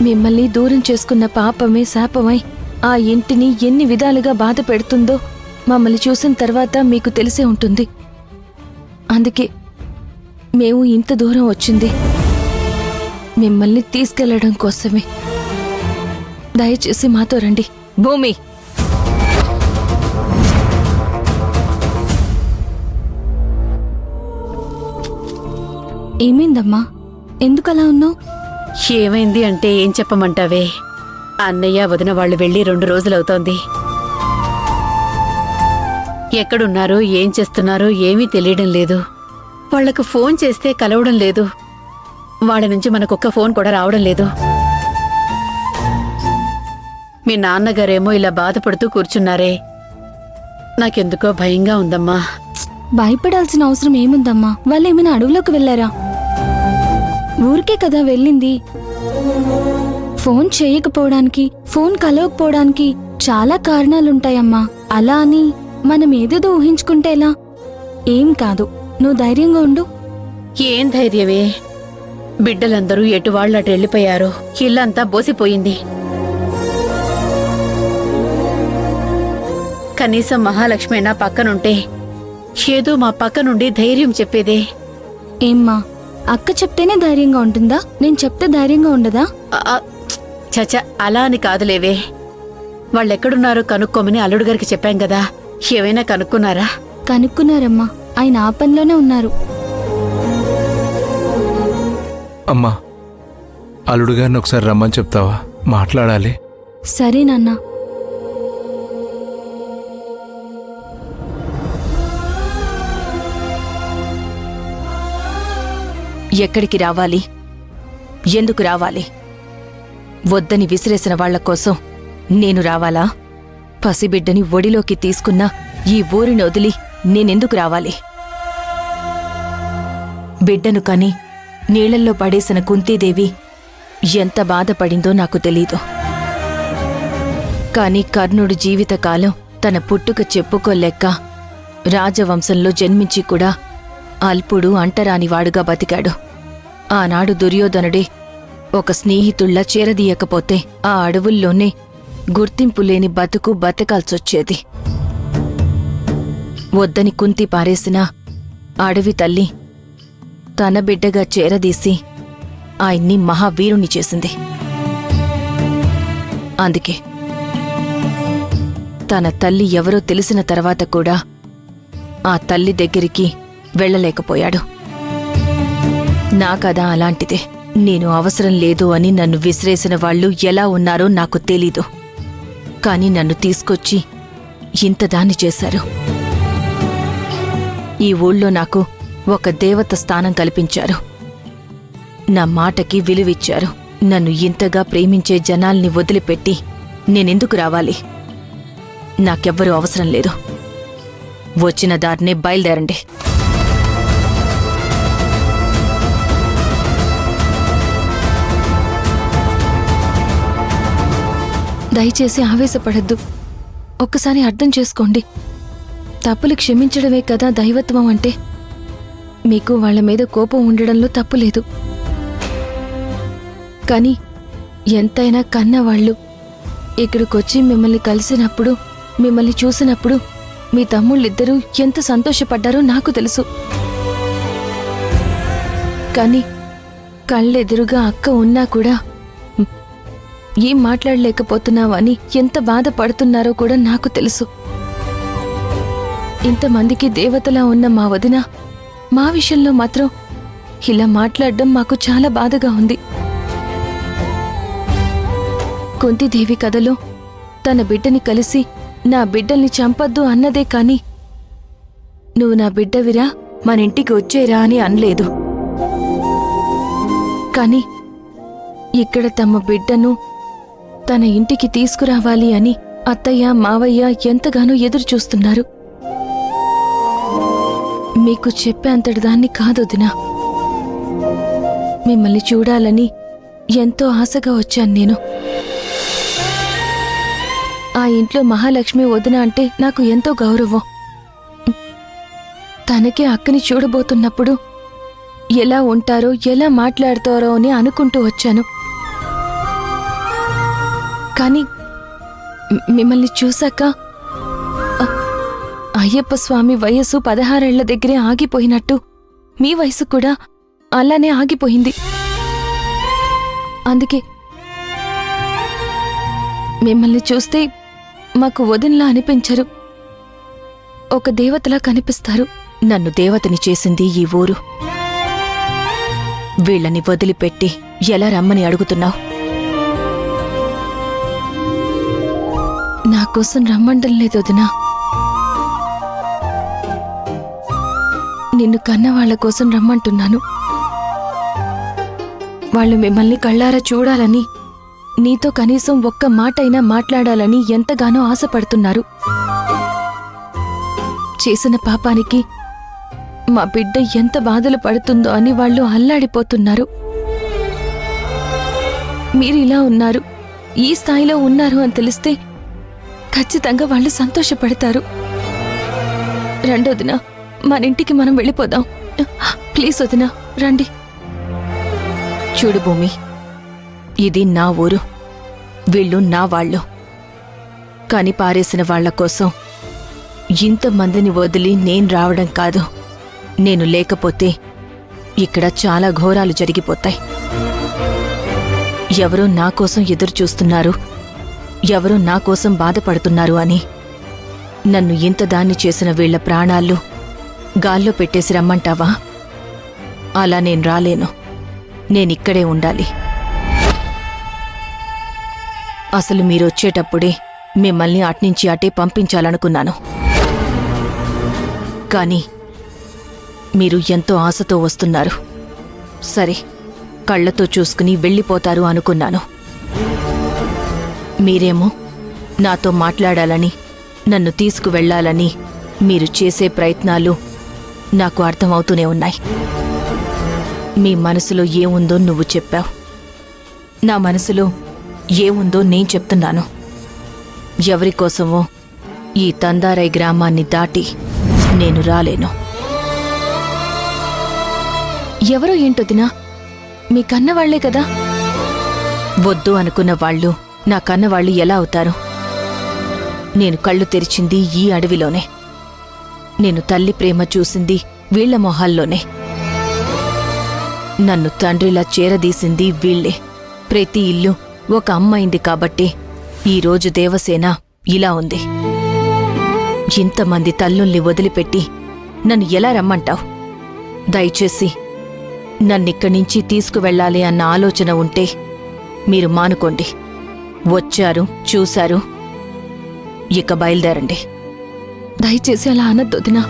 మిమ్మల్ని దూరం చేసుకున్న పాపమే శాపమై ఆ ఇంటిని ఎన్ని విధాలుగా బాధ పెడుతుందో మమ్మల్ని చూసిన తర్వాత మీకు తెలిసే ఉంటుంది. అందుకే మేము ఇంత దూరం వచ్చింది మిమ్మల్ని తీసుకెళ్లడం కోసమే. దయచేసి మాతో రండి. భూమి, ఏమైందమ్మా? ఎందుకలా ఉన్నావు? ఏమైంది అంటే ఏం చెప్పమంటావే? అన్నయ్య వదిన వాళ్ళు వెళ్ళి 2 రోజులవుతోంది. ఎక్కడున్నారో ఏం చేస్తున్నారో ఏమీ తెలియడం లేదు. వాళ్లకు ఫోన్ చేస్తే కలవడం లేదు. వాళ్ళ నుంచి మనకొక్క ఫోన్ కూడా రావడం లేదు. మీ నాన్నగారేమో ఇలా బాధపడుతూ కూర్చున్నారే. నాకెందుకో భయంగా ఉందమ్మా. భయపడాల్సిన అవసరం ఏముందమ్మా? వాళ్ళు ఏమైనా అడవులోకి వెళ్లారా? ఊరికే కదా వెళ్ళింది. ఫోన్ చేయకపోవడానికి, ఫోన్ కలవకపోవడానికి చాలా కారణాలుంటాయమ్మా. అలా అని మనం ఏదేదో ఊహించుకుంటే ఎలా? ఏం కాదు, నువ్వు ధైర్యంగా ఉండు. ఏం ధైర్యమే? బిడ్డలందరూ ఎటు వాళ్ళటు వెళ్ళిపోయారు. ఇల్లంతా బోసిపోయింది. కనీసం మహాలక్ష్మి నా పక్కనుంటే ఏదో మా పక్క నుండి ధైర్యం చెప్పేదే. ఏమ్మా, అక్క చెప్తేనే ధైర్యంగా ఉంటుందా? నేను చెప్తే ధైర్యంగా ఉండదా? చచ, అలా అని కాదులేవే. వాళ్ళెక్కడున్నారో కనుక్కోమని అల్లుడు గారికి చెప్పాం కదా. ఏమైనా కనుక్కున్నారా? కనుక్కున్నారమ్మా. ఆయన ఆ పనిలోనే ఉన్నారు. అమ్మా, అల్లుడు గారిని ఒకసారి రమ్మని చెప్తావా? మాట్లాడాలి. సరే నాన్న. ఎక్కడికి రావాలి? ఎందుకు రావాలి? వద్దని విసిరేసిన వాళ్ల కోసం నేను రావాలా? పసిబిడ్డని ఒడిలోకి తీసుకున్న ఈ ఊరిని వదిలి నేనెందుకు రావాలి? బిడ్డను కని నీళ్లల్లో పడేసిన కుంతీదేవి ఎంత బాధపడిందో నాకు తెలీదు. కాని కర్ణుడు జీవితకాలం తన పుట్టుక చెప్పుకోలేక రాజవంశంలో జన్మించి కూడా అల్పుడు అంటరానివాడుగా బతికాడు. ఆనాడు దుర్యోధనుడే ఒక స్నేహితుళ్లా చేరదీయకపోతే ఆ అడవుల్లోనే గుర్తింపు లేని బతుకు బతకాల్సొచ్చేది. వద్దని కుంతి పారేసిన అడవి తల్లి తన బిడ్డగా చేరదీసి ఆయన్ని మహావీరుణ్ణి చేసింది. అందుకే తన తల్లి ఎవరో తెలిసిన తర్వాత కూడా ఆ తల్లి దగ్గరికి వెళ్ళలేకపోయాడు. నా కథ అలాంటిదే. నేను అవసరం లేదు అని నన్ను విసిరేసిన వాళ్ళు ఎలా ఉన్నారో నాకు తెలీదు. కాని నన్ను తీసుకొచ్చి ఇంతదాన్ని చేశారు. ఈ ఊళ్ళో నాకు ఒక దేవత స్థానం కల్పించారు. నా మాటకి విలువిచ్చారు. నన్ను ఇంతగా ప్రేమించే జనాల్ని వదిలిపెట్టి నేనెందుకు రావాలి? నాకెవ్వరూ అవసరం లేదు. వచ్చిన దారినే బయలుదేరండి. దయచేసి ఆవేశపడద్దు. ఒక్కసారి అర్థం చేసుకోండి. తప్పులు క్షమించడమే కదా దైవత్వం అంటే. మీకు వాళ్ల మీద కోపం ఉండడంలో తప్పులేదు. కాని ఎంతైనా కన్నవాళ్లు ఇక్కడికొచ్చి మిమ్మల్ని కలిసినప్పుడు, మిమ్మల్ని చూసినప్పుడు మీ తమ్ముళ్ళిద్దరూ ఎంత సంతోషపడ్డారో నాకు తెలుసు. కాని కళ్ళెదురుగా అక్క ఉన్నా కూడా ఏం మాట్లాడలేకపోతున్నావని ఎంత బాధపడుతున్నారో కూడా నాకు తెలుసు. ఇంతమందికి దేవతలా ఉన్న మా వదిన మా విషయంలో మాత్రం ఇలా మాట్లాడడం మాకు చాలా బాధగా ఉంది. కుంతీదేవి కథలో తన బిడ్డని కలిసి నా బిడ్డల్ని చంపొద్దు అన్నదే కాని నువ్వు నా బిడ్డవిరా, మన ఇంటికి వచ్చేరా అని అనలేదు. కాని ఇక్కడ తమ బిడ్డను తన ఇంటికి తీసుకురావాలి అని అత్తయ్య మావయ్య ఎంతగానో ఎదురుచూస్తున్నారు. మీకు చెప్పేంతటి దాన్ని కాదొదినా. మిమ్మల్ని చూడాలని ఎంతో ఆశగా వచ్చాను నేను. ఆ ఇంట్లో మహాలక్ష్మి వదిన అంటే నాకు ఎంతో గౌరవం. తనకే అక్కని చూడబోతున్నప్పుడు ఎలా ఉంటారో ఎలా మాట్లాడతారో అని అనుకుంటూ వచ్చాను. కానీ మిమ్మల్ని చూశాక అయ్యప్ప స్వామి వయస్సు 16 ఏళ్ల దగ్గరే ఆగిపోయినట్టు మీ వయసు కూడా అలానే ఆగిపోయింది. అందుకే మిమ్మల్ని చూస్తే మాకు వదినలా అనిపించరు, ఒక దేవతలా కనిపిస్తారు. నన్ను దేవతని చేసింది ఈ ఊరు. వీళ్ళని వదిలిపెట్టి ఎలా రమ్మని అడుగుతున్నావు? నా కోసం రమ్మండం లేదు వదినా. నిన్ను కన్న వాళ్ళ కోసం రమ్మంటున్నాను. వాళ్ళు మిమ్మల్ని కళ్ళారా చూడాలని, నీతో కనీసం ఒక్క మాటైనా మాట్లాడాలని ఎంతగానో ఆశపడుతున్నారు. చేసిన పాపానికి మా బిడ్డ ఎంత బాధలు పడుతుందో అని వాళ్ళు అల్లాడిపోతున్నారు. మీరు ఇలా ఉన్నారు, ఈ స్థాయిలో ఉన్నారు అని తెలిస్తే ఖచ్చితంగా వాళ్ళు సంతోషపడతారు. రండి వదినా, మన ఇంటికి మనం వెళ్ళిపోదాం. ప్లీజ్ వదినా, రండి. చూడు భూమి, ఇది నా ఊరు, వీళ్ళు నా వాళ్ళు. కాని పారేసిన వాళ్ల కోసం ఇంతమందిని వదిలి నేను రావడం కాదు. నేను లేకపోతే ఇక్కడ చాలా ఘోరాలు జరిగిపోతాయి. ఎవరో నా కోసం ఎదురు చూస్తున్నారు, ఎవరో నా కోసం బాధపడుతున్నారు అని నన్ను ఇంత దాన్ని చేసిన వీళ్ల ప్రాణాలు గాల్లో పెట్టేసి రమ్మంటావా? అలా నేను రాలేను. నేనిక్కడే ఉండాలి. అసలు మీరొచ్చేటప్పుడే మిమ్మల్ని అట్నుంచి అటే పంపించాలనుకున్నాను. కానీ మీరు ఎంతో ఆశతో వస్తున్నారు. సరే, కళ్లతో చూసుకుని వెళ్ళిపోతారు అనుకున్నాను. మీరేమో నాతో మాట్లాడాలని, నన్ను తీసుకువెళ్లాలని మీరు చేసే ప్రయత్నాలు నాకు అర్థమవుతూనే ఉన్నాయి. మీ మనసులో ఏముందో నువ్వు చెప్పావు, నా మనసులో ఏముందో నేను చెప్తున్నాను. ఎవరికోసమో ఈ తందారై గ్రామాన్ని దాటి నేను రాలేను. ఎవరో ఏంటొదినా, మీ కన్నవాళ్లే కదా. వద్దు అనుకున్న వాళ్ళు నా కన్నవాళ్లు ఎలా అవుతారు? నేను కళ్ళు తెరిచింది ఈ అడవిలోనే. నేను తల్లి ప్రేమ చూసింది వీళ్ల మొహాల్లోనే. నన్ను తండ్రిలా చేరదీసింది వీళ్లే. ప్రతి ఇల్లు ఒక అమ్మైంది కాబట్టి ఈరోజు దేవసేన ఇలా ఉంది. ఇంతమంది తల్లుల్ని వదిలిపెట్టి నన్ను ఎలా రమ్మంటావు? దయచేసి నన్నిక్కడి నుంచి తీసుకువెళ్ళాలి అన్న ఆలోచన ఉంటే మీరు మానుకోండి. వచ్చారు, చూశారు, ఇక బయలుదేరండి. దయచేసి అలా అనొద్దొదినా.